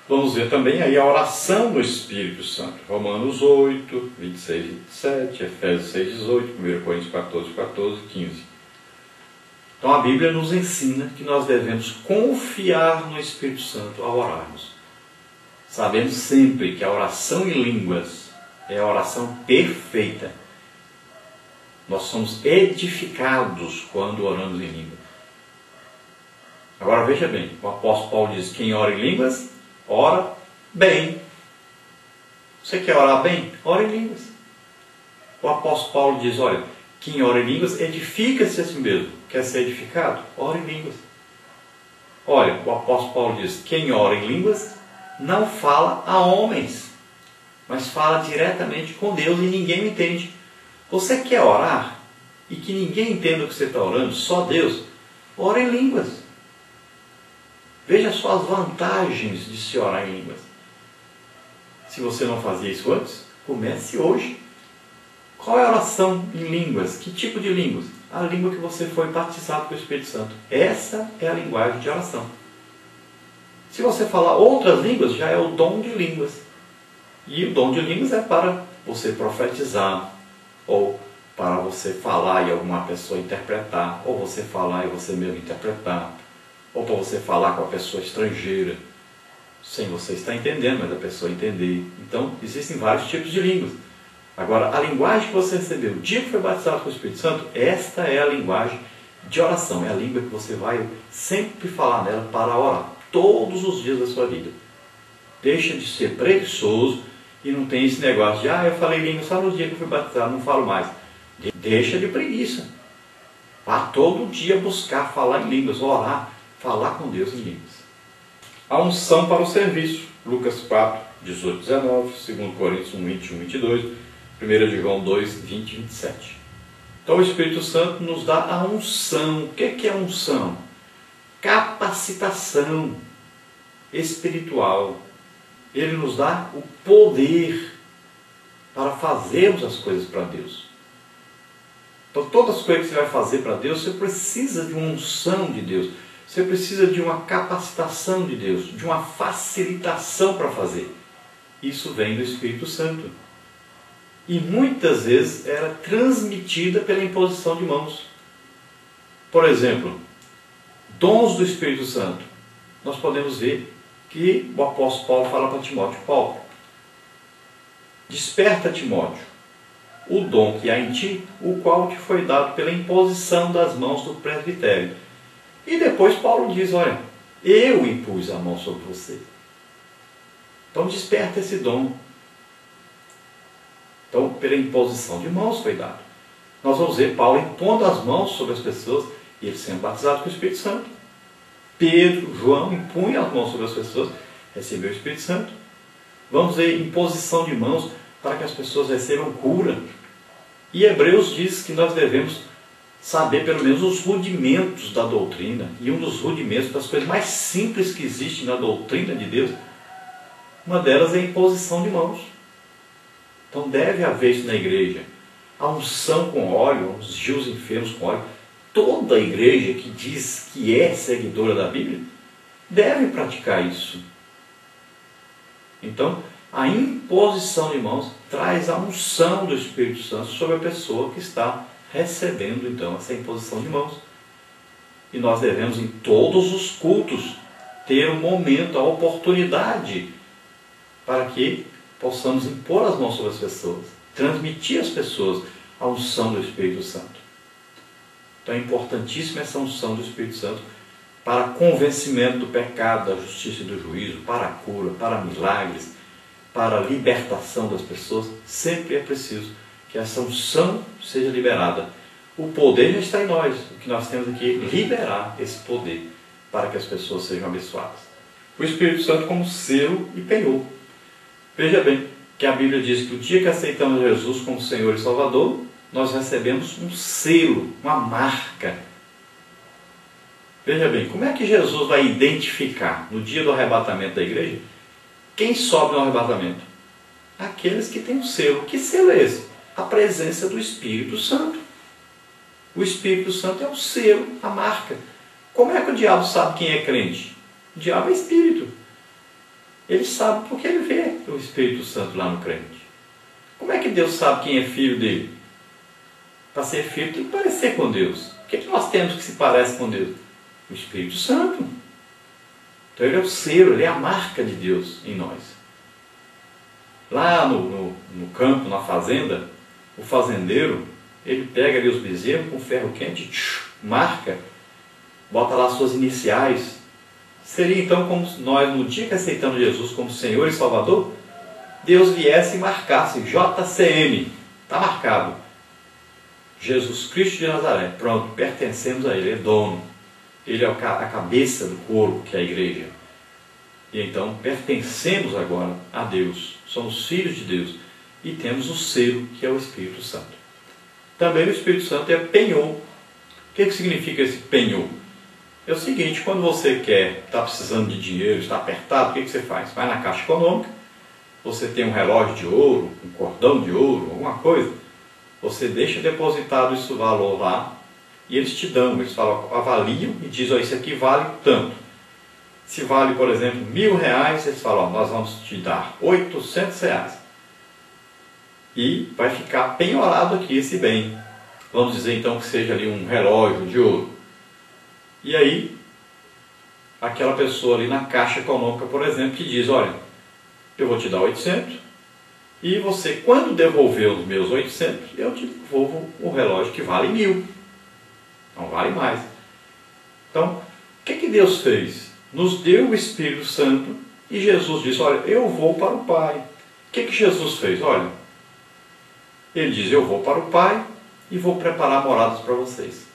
Vamos ver também aí a oração do Espírito Santo. Romanos 8, 26 e 27, Efésios 6, 18, 1 Coríntios 14, 14, 15. Então a Bíblia nos ensina que nós devemos confiar no Espírito Santo ao orarmos. Sabendo sempre que a oração em línguas é a oração perfeita. Nós somos edificados quando oramos em línguas. Agora veja bem, o apóstolo Paulo diz: quem ora em línguas, ora bem. Você quer orar bem? Ora em línguas. O apóstolo Paulo diz: olha, quem ora em línguas edifica-se a si mesmo. Quer ser edificado? Ora em línguas. Olha, o apóstolo Paulo diz: quem ora em línguas não fala a homens, mas fala diretamente com Deus e ninguém o entende. Você quer orar e que ninguém entenda o que você está orando, só Deus? Ora em línguas. Veja só as vantagens de se orar em línguas. Se você não fazia isso antes, comece hoje. Qual é a oração em línguas? Que tipo de línguas? A língua que você foi batizado com o Espírito Santo. Essa é a linguagem de oração. Se você falar outras línguas, já é o dom de línguas. E o dom de línguas é para você profetizar, ou para você falar e alguma pessoa interpretar, ou você falar e você mesmo interpretar, ou para você falar com a pessoa estrangeira, sem você estar entendendo, mas a pessoa entender. Então, existem vários tipos de línguas. Agora, a linguagem que você recebeu o dia que foi batizado com o Espírito Santo, esta é a linguagem de oração, é a língua que você vai sempre falar nela para orar, todos os dias da sua vida. Deixa de ser preguiçoso e não tem esse negócio de: eu falei língua só no dia que eu fui batizado, não falo mais. Deixa de preguiça. Vá todo dia buscar falar em línguas, orar, falar com Deus em línguas. A unção para o serviço. Lucas 4, 18, 19, 2 Coríntios 1, 21, 22, 1 João 2, 20 e 27. Então o Espírito Santo nos dá a unção. O que é unção? Capacitação espiritual. Ele nos dá o poder para fazermos as coisas para Deus. Então todas as coisas que você vai fazer para Deus, você precisa de uma unção de Deus. Você precisa de uma capacitação de Deus, de uma facilitação para fazer. Isso vem do Espírito Santo. E muitas vezes era transmitida pela imposição de mãos. Por exemplo, dons do Espírito Santo. Nós podemos ver que o apóstolo Paulo fala para Timóteo: Paulo, desperta, Timóteo, o dom que há em ti, o qual te foi dado pela imposição das mãos do presbitério. E depois Paulo diz: olha, eu impus a mão sobre você. Então desperta esse dom. Então, pela imposição de mãos foi dado. Nós vamos ver Paulo impondo as mãos sobre as pessoas e ele sendo batizado com o Espírito Santo. Pedro, João impunham as mãos sobre as pessoas, recebeu o Espírito Santo. Vamos ver imposição de mãos para que as pessoas recebam cura. E Hebreus diz que nós devemos saber pelo menos os rudimentos da doutrina. E um dos rudimentos, das coisas mais simples que existem na doutrina de Deus, uma delas é a imposição de mãos. Então deve haver isso na igreja. A unção com óleo, ungir os enfermos com óleo. Toda a igreja que diz que é seguidora da Bíblia deve praticar isso. Então, a imposição de mãos traz a unção do Espírito Santo sobre a pessoa que está recebendo, então, essa imposição de mãos. E nós devemos, em todos os cultos, ter um momento, a oportunidade, para que possamos impor as mãos sobre as pessoas, transmitir às pessoas a unção do Espírito Santo. Então é importantíssima essa unção do Espírito Santo para convencimento do pecado, da justiça e do juízo, para a cura, para milagres, para a libertação das pessoas. Sempre é preciso que essa unção seja liberada. O poder já está em nós. O que nós temos aqui é liberar esse poder para que as pessoas sejam abençoadas. O Espírito Santo como selo e penhor. Veja bem que a Bíblia diz que o dia que aceitamos Jesus como Senhor e Salvador, nós recebemos um selo, uma marca. Veja bem, como é que Jesus vai identificar no dia do arrebatamento da igreja quem sobe no arrebatamento? Aqueles que têm um selo. Que selo é esse? A presença do Espírito Santo. O Espírito Santo é o selo, a marca. Como é que o diabo sabe quem é crente? O diabo é espírito. Ele sabe porque ele vê o Espírito Santo lá no crente. Como é que Deus sabe quem é filho dele? Para ser filho tem que parecer com Deus. O que nós temos que se parece com Deus? O Espírito Santo. Então ele é o selo, ele é a marca de Deus em nós. Lá no campo, na fazenda, o fazendeiro, ele pega ali os bezerros com ferro quente, marca, bota lá suas iniciais. Seria então como nós, no dia que aceitamos Jesus como Senhor e Salvador, Deus viesse e marcasse JCM, está marcado. Jesus Cristo de Nazaré, pronto, pertencemos a Ele, é dono. Ele é a cabeça do corpo, que é a igreja. E então pertencemos agora a Deus, somos filhos de Deus e temos o selo, que é o Espírito Santo. Também o Espírito Santo é penhor. O que significa esse penhor? É o seguinte, quando você está precisando de dinheiro, está apertado, o que você faz? Vai na Caixa Econômica, você tem um relógio de ouro, um cordão de ouro, alguma coisa, você deixa depositado esse valor lá e eles te dão, eles falam, avaliam e dizem, isso aqui vale tanto. Se vale, por exemplo, R$1.000, eles falam, nós vamos te dar R$800. E vai ficar penhorado aqui esse bem. Vamos dizer então que seja ali um relógio de ouro. E aí, aquela pessoa ali na Caixa Econômica, por exemplo, que diz, olha, eu vou te dar 800 e você, quando devolver os meus 800, eu te devolvo o relógio que vale 1.000. Não vale mais. Então, o que Deus fez? Nos deu o Espírito Santo e Jesus disse, olha, eu vou para o Pai. O que Jesus fez? Olha, ele diz, eu vou para o Pai e vou preparar moradas para vocês.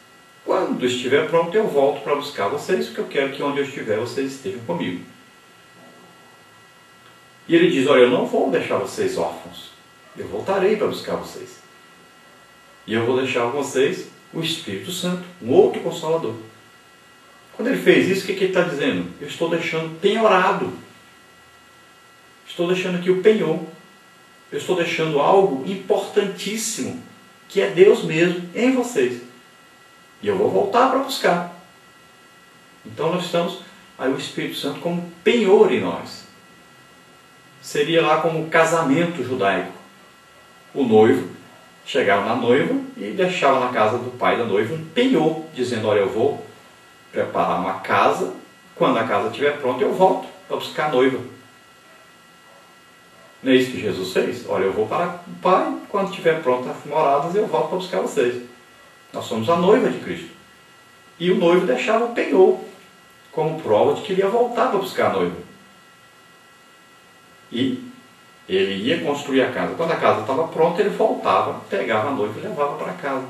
Quando estiver pronto, eu volto para buscar vocês, porque eu quero que onde eu estiver, vocês estejam comigo. E ele diz, olha, eu não vou deixar vocês órfãos. Eu voltarei para buscar vocês. E eu vou deixar com vocês o Espírito Santo, um outro Consolador. Quando ele fez isso, o que ele está dizendo? Eu estou deixando penhorado. Estou deixando aqui o penhor. Eu estou deixando algo importantíssimo, que é Deus mesmo em vocês. E eu vou voltar para buscar. Então nós estamos, aí o Espírito Santo como penhor em nós. Seria lá como um casamento judaico. O noivo chegava na noiva e deixava na casa do pai da noiva um penhor, dizendo, olha, eu vou preparar uma casa, quando a casa estiver pronta eu volto para buscar a noiva. Não é isso que Jesus fez? Olha, eu vou para o Pai, quando estiver pronta as moradas eu volto para buscar vocês. Nós somos a noiva de Cristo. E o noivo deixava o penhor como prova de que ele ia voltar para buscar a noiva. E ele ia construir a casa. Quando a casa estava pronta, ele voltava, pegava a noiva e levava para casa.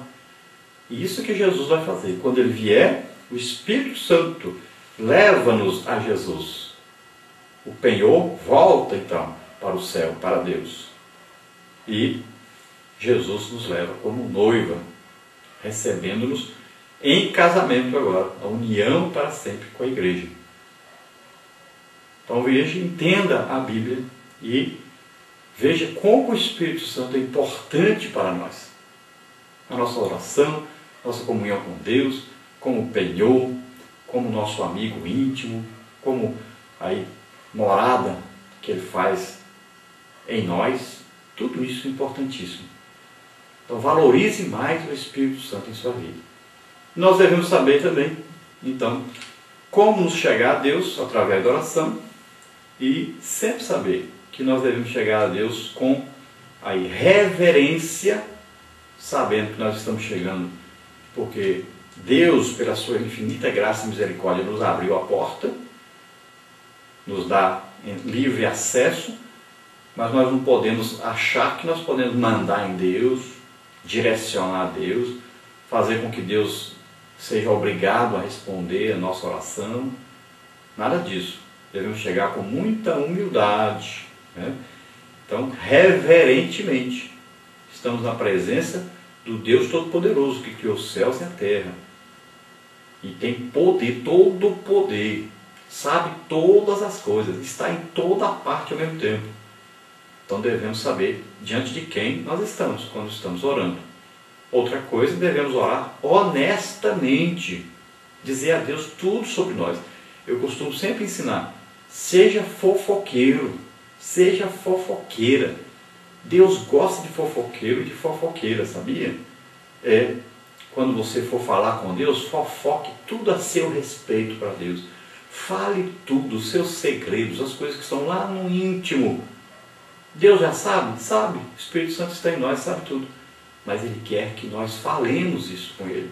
E isso que Jesus vai fazer. Quando ele vier, o Espírito Santo leva-nos a Jesus. O penhor volta então para o céu, para Deus. E Jesus nos leva como noiva, recebendo-nos em casamento agora, a união para sempre com a igreja. Então veja, entenda a Bíblia e veja como o Espírito Santo é importante para nós. A nossa oração, nossa comunhão com Deus, como penhor, como nosso amigo íntimo, como aí morada que Ele faz em nós, tudo isso é importantíssimo. Então valorize mais o Espírito Santo em sua vida. Nós devemos saber também, então, como nos chegar a Deus através da oração e sempre saber que nós devemos chegar a Deus com a reverência, sabendo que nós estamos chegando porque Deus, pela sua infinita graça e misericórdia, nos abriu a porta, nos dá livre acesso, mas nós não podemos achar que nós podemos mandar em Deus, direcionar a Deus, fazer com que Deus seja obrigado a responder a nossa oração. Nada disso. Devemos chegar com muita humildade, né? Então, reverentemente, estamos na presença do Deus Todo-Poderoso, que criou os céus e a terra. E tem poder, todo o poder, sabe todas as coisas, está em toda a parte ao mesmo tempo. Então devemos saber diante de quem nós estamos, quando estamos orando. Outra coisa, devemos orar honestamente, dizer a Deus tudo sobre nós. Eu costumo sempre ensinar, Seja fofoqueiro, seja fofoqueira. Deus gosta de fofoqueiro e de fofoqueira, sabia? Quando você for falar com Deus, fofoque tudo a seu respeito para Deus. Fale tudo, os seus segredos, as coisas que estão lá no íntimo. Deus já sabe? Sabe. O Espírito Santo está em nós, sabe tudo. Mas Ele quer que nós falemos isso com Ele.